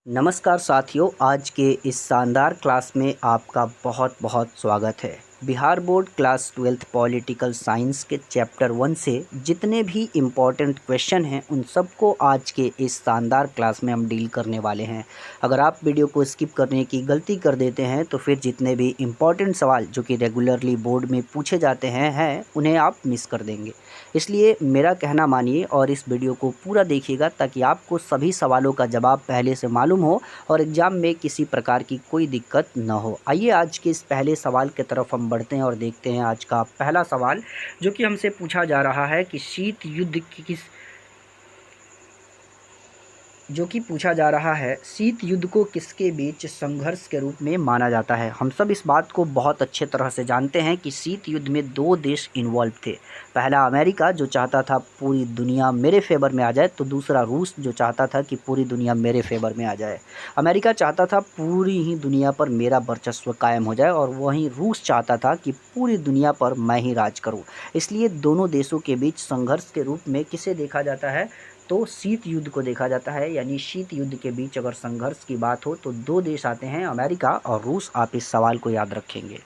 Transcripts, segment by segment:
नमस्कार साथियों, आज के इस शानदार क्लास में आपका बहुत बहुत स्वागत है। Bihar board class 12th political science के चैप्टर 1 से जितने भी इम्पॉर्टेंट क्वेश्चन हैं उन सबको आज के इस शानदार क्लास में हम डील करने वाले हैं। अगर आप वीडियो को स्किप करने की गलती कर देते हैं तो फिर जितने भी इम्पॉर्टेंट सवाल जो कि रेगुलरली बोर्ड में पूछे जाते हैं उन्हें आप मिस कर देंगे। इसलिए मेरा कहना मानिए और इस वीडियो को पूरा देखिएगा ताकि आपको सभी सवालों का जवाब पहले से मालूम हो और एग्ज़ाम में किसी प्रकार की कोई दिक्कत न हो। आइए आज के इस पहले सवाल की तरफ हम बढ़ते हैं और देखते हैं आज का पहला सवाल, जो कि हमसे पूछा जा रहा है कि शीत युद्ध को किसके बीच संघर्ष के रूप में माना जाता है। हम सब इस बात को बहुत अच्छे तरह से जानते हैं कि शीत युद्ध में दो देश इन्वॉल्व थे। पहला अमेरिका जो चाहता था पूरी दुनिया मेरे फेवर में आ जाए, तो दूसरा रूस जो चाहता था कि पूरी दुनिया मेरे फेवर में आ जाए। अमेरिका चाहता था पूरी ही दुनिया पर मेरा वर्चस्व कायम हो जाए और वहीं रूस चाहता था कि पूरी दुनिया पर मैं ही राज करूं। इसलिए दोनों देशों के बीच संघर्ष के रूप में किसे देखा जाता है, तो शीत युद्ध को देखा जाता है। यानी शीत युद्ध के बीच अगर संघर्ष की बात हो तो दो देश आते हैं, अमेरिका और रूस। आप इस सवाल को याद रखेंगे।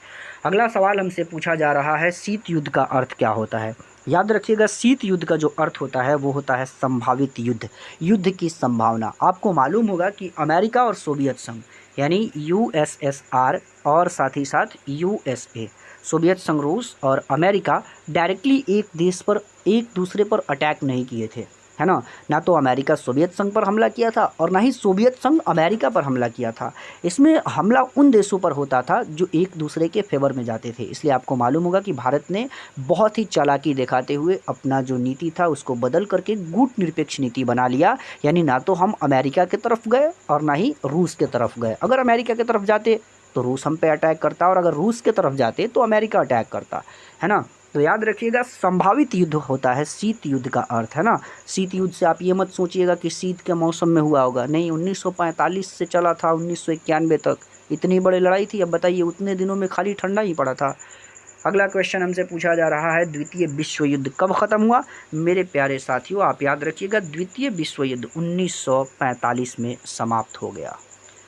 अगला सवाल हमसे पूछा जा रहा है, शीत युद्ध का अर्थ क्या होता है। याद रखिएगा, शीत युद्ध का जो अर्थ होता है वो होता है संभावित युद्ध, युद्ध की संभावना। आपको मालूम होगा कि अमेरिका और सोवियत संघ यानी यूएसएसआर और साथ ही साथ यूएसए, सोवियत संघ रूस और अमेरिका डायरेक्टली एक देश पर एक दूसरे पर अटैक नहीं किए थे, है ना तो अमेरिका सोवियत संघ पर हमला किया था और ना ही सोवियत संघ अमेरिका पर हमला किया था। इसमें हमला उन देशों पर होता था जो एक दूसरे के फेवर में जाते थे। इसलिए आपको मालूम होगा कि भारत ने बहुत ही चालाकी दिखाते हुए अपना जो नीति था उसको बदल करके गुट निरपेक्ष नीति बना लिया। यानी ना तो हम अमेरिका की तरफ गए और ना ही रूस की तरफ गए। अगर अमेरिका की तरफ जाते तो रूस हम पे अटैक करता और अगर रूस की तरफ जाते तो अमेरिका अटैक करता, है ना। तो याद रखिएगा, संभावित युद्ध होता है शीत युद्ध का अर्थ, है ना। शीत युद्ध से आप ये मत सोचिएगा कि शीत के मौसम में हुआ होगा, नहीं। 1945 से चला था 1991 तक, इतनी बड़ी लड़ाई थी। अब बताइए, उतने दिनों में खाली ठंडा ही पड़ा था। अगला क्वेश्चन हमसे पूछा जा रहा है, द्वितीय विश्व युद्ध कब ख़त्म हुआ। मेरे प्यारे साथियों, आप याद रखिएगा, द्वितीय विश्व युद्ध 1945 में समाप्त हो गया।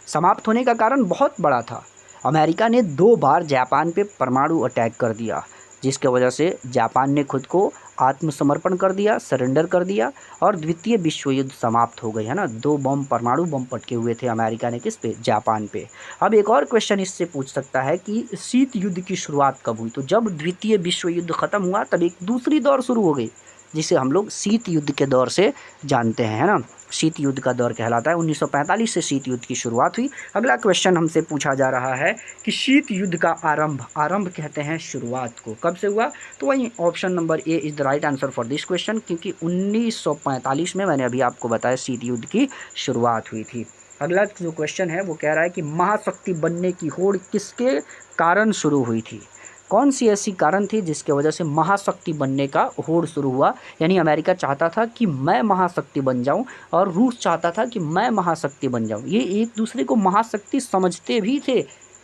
समाप्त होने का कारण बहुत बड़ा था। अमेरिका ने 2 बार जापान पे परमाणु अटैक कर दिया, जिसके वजह से जापान ने खुद को आत्मसमर्पण कर दिया, सरेंडर कर दिया और द्वितीय विश्व युद्ध समाप्त हो गई, है ना। 2 बम, परमाणु बम पटके हुए थे अमेरिका ने, किस पे, जापान पे। अब एक और क्वेश्चन इससे पूछ सकता है कि शीत युद्ध की शुरुआत कब हुई। तो जब द्वितीय विश्व युद्ध ख़त्म हुआ तब एक दूसरी दौर शुरू हो गई, जिसे हम लोग शीत युद्ध के दौर से जानते हैं, है ना। शीत युद्ध का दौर कहलाता है। 1945 से शीत युद्ध की शुरुआत हुई। अगला क्वेश्चन हमसे पूछा जा रहा है कि शीत युद्ध का आरंभ कहते हैं शुरुआत को, कब से हुआ। तो वही option number A is the right answer for this question, क्योंकि 1945 में मैंने अभी आपको बताया शीत युद्ध की शुरुआत हुई थी। अगला जो क्वेश्चन है वो कह रहा है कि महाशक्ति बनने की होड़ किसके कारण शुरू हुई थी। कौन सी ऐसी कारण थी जिसके वजह से महाशक्ति बनने का होड़ शुरू हुआ। यानी अमेरिका चाहता था कि मैं महाशक्ति बन जाऊं और रूस चाहता था कि मैं महाशक्ति बन जाऊं। ये एक दूसरे को महाशक्ति समझते भी थे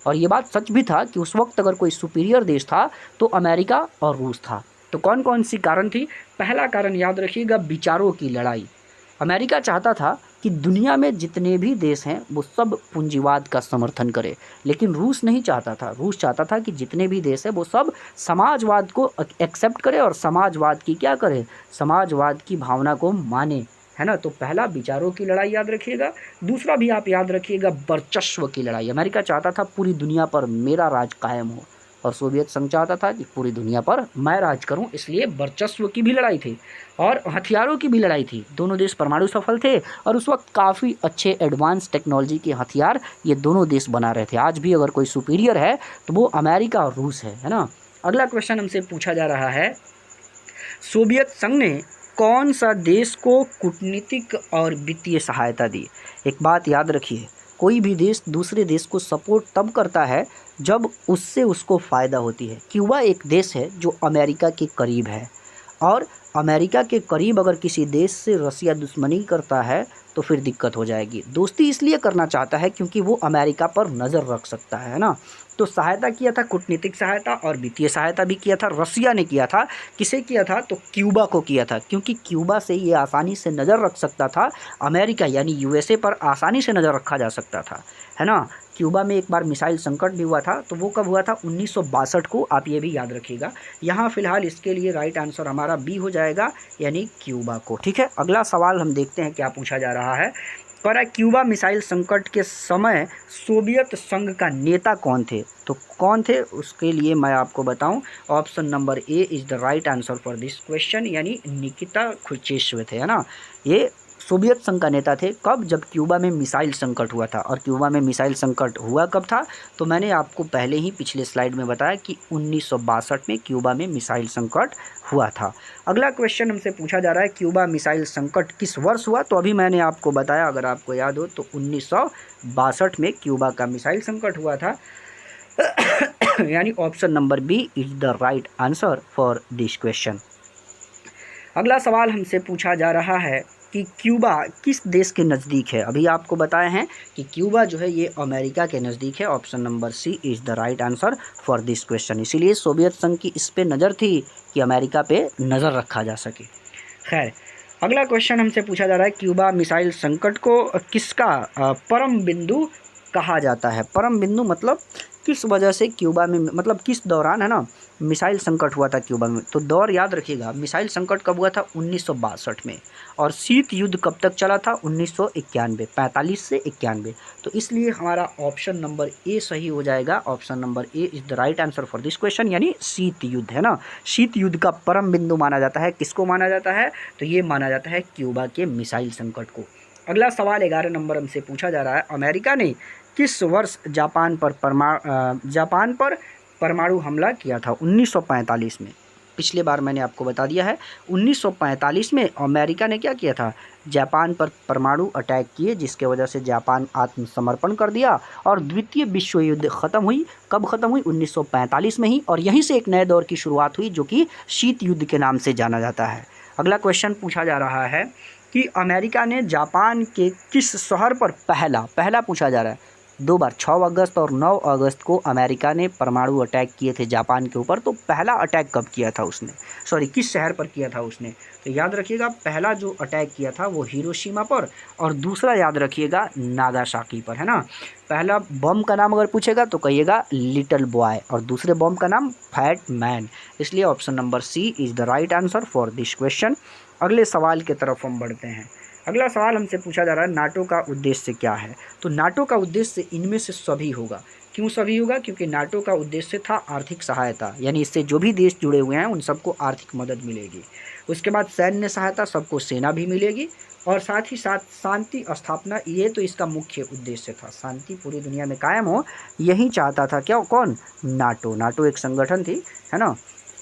और ये बात सच भी था कि उस वक्त अगर कोई सुपीरियर देश था तो अमेरिका और रूस था। तो कौन कौन सी कारण थी। पहला कारण याद रखिएगा, विचारों की लड़ाई। अमेरिका चाहता था कि दुनिया में जितने भी देश हैं वो सब पूंजीवाद का समर्थन करें, लेकिन रूस नहीं चाहता था। रूस चाहता था कि जितने भी देश हैं वो सब समाजवाद को एक्सेप्ट करें और समाजवाद की क्या करें, समाजवाद की भावना को माने, है ना। तो पहला विचारों की लड़ाई याद रखिएगा। दूसरा भी आप याद रखिएगा, वर्चस्व की लड़ाई। अमेरिका चाहता था पूरी दुनिया पर मेरा राज कायम हो और सोवियत संघ चाहता था कि पूरी दुनिया पर मैं राज करूं, इसलिए वर्चस्व की भी लड़ाई थी और हथियारों की भी लड़ाई थी। दोनों देश परमाणु सफल थे और उस वक्त काफ़ी अच्छे एडवांस टेक्नोलॉजी के हथियार ये दोनों देश बना रहे थे। आज भी अगर कोई सुपीरियर है तो वो अमेरिका और रूस है ना। अगला क्वेश्चन हमसे पूछा जा रहा है, सोवियत संघ ने कौन सा देश को कूटनीतिक और वित्तीय सहायता दी। एक बात याद रखिए, कोई भी देश दूसरे देश को सपोर्ट तब करता है जब उससे उसको फ़ायदा होती है। क्यूबा एक देश है जो अमेरिका के करीब है और अमेरिका के करीब अगर किसी देश से रसिया दुश्मनी करता है तो फिर दिक्कत हो जाएगी। दोस्ती इसलिए करना चाहता है क्योंकि वो अमेरिका पर नज़र रख सकता है ना। तो सहायता किया था, कूटनीतिक सहायता और वित्तीय सहायता भी किया था। रसिया ने किया था। किसे किया था? तो क्यूबा को किया था, क्योंकि क्यूबा से ये आसानी से नज़र रख सकता था अमेरिका यानी यूएसए पर आसानी से नज़र रखा जा सकता था, है ना। क्यूबा में एक बार मिसाइल संकट भी हुआ था, तो वो कब हुआ था? 1962 को। आप ये भी याद रखिएगा। यहाँ फिलहाल इसके लिए राइट आंसर हमारा बी हो जाएगा, यानी क्यूबा को। ठीक है, अगला सवाल हम देखते हैं क्या पूछा जा रहा है। पर क्यूबा मिसाइल संकट के समय सोवियत संघ का नेता कौन थे? तो कौन थे उसके लिए मैं आपको बताऊं, option number A is the right answer for this question, यानी निकिता खुरुश्चेव थे, है ना। ये सोवियत संघ का नेता थे। कब? जब क्यूबा में मिसाइल संकट हुआ था। और क्यूबा में मिसाइल संकट हुआ कब था? तो मैंने आपको पहले ही पिछले स्लाइड में बताया कि 1962 में क्यूबा में मिसाइल संकट हुआ था। अगला क्वेश्चन हमसे पूछा जा रहा है, क्यूबा मिसाइल संकट किस वर्ष हुआ? तो अभी मैंने आपको बताया, अगर आपको याद हो तो 1962 में क्यूबा का मिसाइल संकट हुआ था। यानी option number B is the right answer for this question. अगला सवाल हमसे पूछा जा रहा है कि क्यूबा किस देश के नज़दीक है? अभी आपको बताए हैं कि क्यूबा जो है ये अमेरिका के नज़दीक है। Option number C is the right answer for this question. इसीलिए सोवियत संघ की इस पे नज़र थी कि अमेरिका पे नज़र रखा जा सके। खैर, अगला क्वेश्चन हमसे पूछा जा रहा है, क्यूबा मिसाइल संकट को किसका परम बिंदु कहा जाता है? परम बिंदु मतलब किस वजह से क्यूबा में, मतलब किस दौरान, है ना, मिसाइल संकट हुआ था क्यूबा में। तो दौर याद रखिएगा, मिसाइल संकट कब हुआ था? 1962 में। और शीत युद्ध कब तक चला था? 1991, 45 से 91। तो इसलिए हमारा ऑप्शन नंबर ए सही हो जाएगा। Option number A is the right answer for this question, यानी शीत युद्ध, है ना। शीत युद्ध का परम बिंदु माना जाता है। किसको माना जाता है? तो ये माना जाता है क्यूबा के मिसाइल संकट को। अगला सवाल 11 नंबर हमसे पूछा जा रहा है, अमेरिका ने किस वर्ष जापान पर परमाणु हमला किया था? 1945 में। पिछले बार मैंने आपको बता दिया है, 1945 में अमेरिका ने क्या किया था? जापान पर परमाणु अटैक किए, जिसके वजह से जापान आत्मसमर्पण कर दिया और द्वितीय विश्व युद्ध ख़त्म हुई। कब ख़त्म हुई? 1945 में ही। और यहीं से एक नए दौर की शुरुआत हुई, जो कि शीत युद्ध के नाम से जाना जाता है। अगला क्वेश्चन पूछा जा रहा है कि अमेरिका ने जापान के किस शहर पर पहला पूछा जा रहा है, 2 बार 6 अगस्त और 9 अगस्त को अमेरिका ने परमाणु अटैक किए थे जापान के ऊपर। तो पहला अटैक कब किया था उसने, सॉरी किस शहर पर किया था उसने? तो याद रखिएगा, पहला जो अटैक किया था वो हिरोशिमा पर, और दूसरा याद रखिएगा नागासाकी पर, है ना। पहला बम का नाम अगर पूछेगा तो कहिएगा लिटिल बॉय, और दूसरे बम का नाम फैट मैन। इसलिए option number C is the right answer for this question. अगले सवाल की तरफ हम बढ़ते हैं। अगला सवाल हमसे पूछा जा रहा है, नाटो का उद्देश्य क्या है? तो नाटो का उद्देश्य इनमें से सभी होगा। क्यों सभी होगा? क्योंकि नाटो का उद्देश्य था आर्थिक सहायता, यानी इससे जो भी देश जुड़े हुए हैं उन सबको आर्थिक मदद मिलेगी। उसके बाद सैन्य सहायता, सबको सेना भी मिलेगी, और साथ ही साथ शांति स्थापना, ये तो इसका मुख्य उद्देश्य था। शांति पूरी दुनिया में कायम हो, यही चाहता था क्या, कौन? नाटो एक संगठन थी, है ना।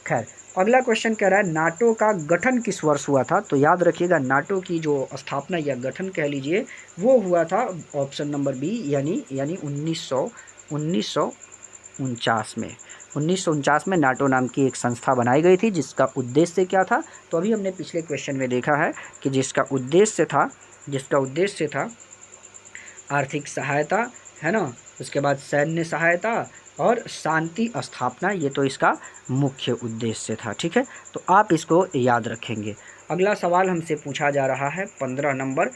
खैर, अगला क्वेश्चन कह रहा है, नाटो का गठन किस वर्ष हुआ था? तो याद रखिएगा, नाटो की जो स्थापना या गठन कह लीजिए वो हुआ था ऑप्शन नंबर बी, यानी 1949 में। 1949 में नाटो नाम की एक संस्था बनाई गई थी, जिसका उद्देश्य क्या था? तो अभी हमने पिछले क्वेश्चन में देखा है कि जिसका उद्देश्य था आर्थिक सहायता, है ना, उसके बाद सैन्य सहायता और शांति स्थापना, ये तो इसका मुख्य उद्देश्य था। ठीक है, तो आप इसको याद रखेंगे। अगला सवाल हमसे पूछा जा रहा है 15 नंबर,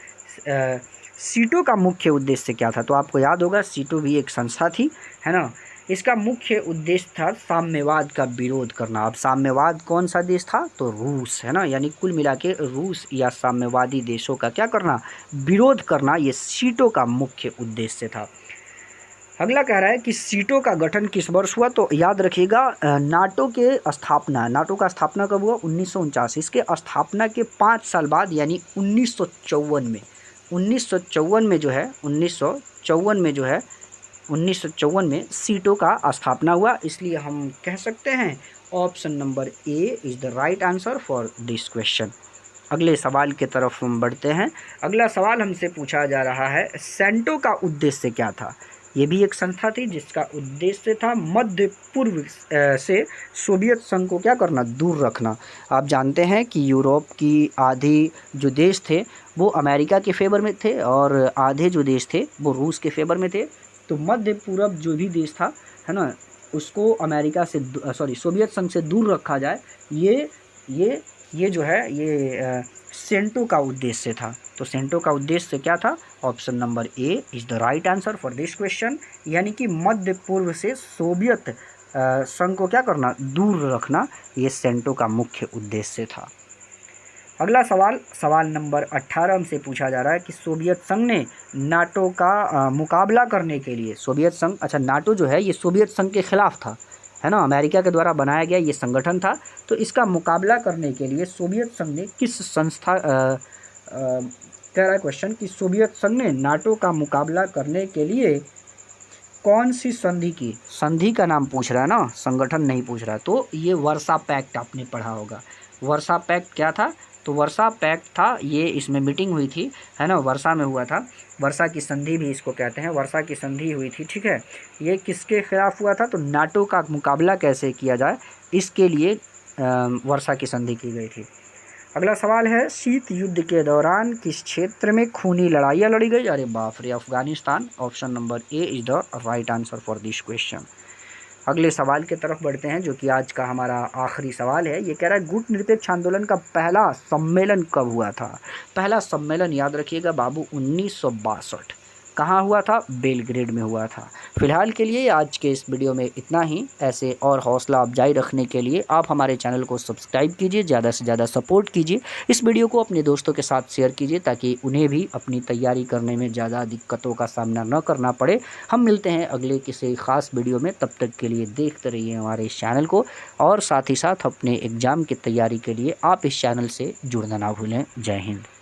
सीटो का मुख्य उद्देश्य क्या था? तो आपको याद होगा, सीटो भी एक संस्था थी, है ना। इसका मुख्य उद्देश्य था साम्यवाद का विरोध करना। अब साम्यवाद कौन सा देश था? तो रूस, है ना। यानी कुल मिला के रूस या साम्यवादी देशों का क्या करना? विरोध करना, ये सीटो का मुख्य उद्देश्य था। अगला कह रहा है कि सीटो का गठन किस वर्ष हुआ? तो याद रखिएगा, नाटो का स्थापना कब हुआ? 1949। इसके स्थापना के 5 साल बाद, यानी 1954 में। 1954 में सीटो का स्थापना हुआ। इसलिए हम कह सकते हैं option number A is the right answer for this question. अगले सवाल की तरफ हम बढ़ते हैं। अगला सवाल हमसे पूछा जा रहा है, सेंटो का उद्देश्य क्या था? ये भी एक संस्था थी जिसका उद्देश्य था मध्य पूर्व से सोवियत संघ को क्या करना, दूर रखना। आप जानते हैं कि यूरोप की आधी जो देश थे वो अमेरिका के फेवर में थे और आधे जो देश थे वो रूस के फेवर में थे। तो मध्य पूर्व जो भी देश था, है ना, उसको अमेरिका से सोवियत संघ से दूर रखा जाए, ये जो है ये सेंटो का उद्देश्य था। तो सेंटो का उद्देश्य क्या था? Option number A is the right answer for this question, यानी कि मध्य पूर्व से सोवियत संघ को क्या करना, दूर रखना, ये सेंटो का मुख्य उद्देश्य था। अगला सवाल नंबर 18 हमसे पूछा जा रहा है कि सोवियत संघ ने नाटो का मुकाबला करने के लिए, सोवियत संघ, अच्छा नाटो जो है ये सोवियत संघ के खिलाफ था, है ना, अमेरिका के द्वारा बनाया गया ये संगठन था। तो इसका मुकाबला करने के लिए सोवियत संघ ने किस संस्था कह रहा है क्वेश्चन कि सोवियत संघ ने नाटो का मुकाबला करने के लिए कौन सी संधि की, संधि का नाम पूछ रहा है ना, संगठन नहीं पूछ रहा। तो ये वर्सा पैक्ट आपने पढ़ा होगा। वर्सा पैक्ट क्या था? तो वर्सा पैक्ट था, ये इसमें मीटिंग हुई थी, है ना, वर्सा में हुआ था। वर्सा की संधि भी इसको कहते हैं, वर्सा की संधि हुई थी, ठीक है। ये किसके खिलाफ हुआ था? तो नाटो का मुकाबला कैसे किया जाए इसके लिए वर्सा की संधि की गई थी। अगला सवाल है, शीत युद्ध के दौरान किस क्षेत्र में खूनी लड़ाइयाँ लड़ी गई? अरे बाप रे, Afghanistan. Option number A is the right answer for this question. अगले सवाल की तरफ बढ़ते हैं जो कि आज का हमारा आखिरी सवाल है। ये कह रहा है गुटनिरपेक्ष आंदोलन का पहला सम्मेलन कब हुआ था? पहला सम्मेलन याद रखिएगा बाबू 1962। कहाँ हुआ था? बेलग्रेड में हुआ था। फिलहाल के लिए आज के इस वीडियो में इतना ही। ऐसे और हौसला अफजाई रखने के लिए आप हमारे चैनल को सब्सक्राइब कीजिए, ज़्यादा से ज़्यादा सपोर्ट कीजिए, इस वीडियो को अपने दोस्तों के साथ शेयर कीजिए ताकि उन्हें भी अपनी तैयारी करने में ज़्यादा दिक्कतों का सामना न करना पड़े। हम मिलते हैं अगले किसी ख़ास वीडियो में, तब तक के लिए देखते रहिए हमारे इस चैनल को और साथ ही साथ अपने एग्ज़ाम की तैयारी के लिए आप इस चैनल से जुड़ना ना भूलें। जय हिंद।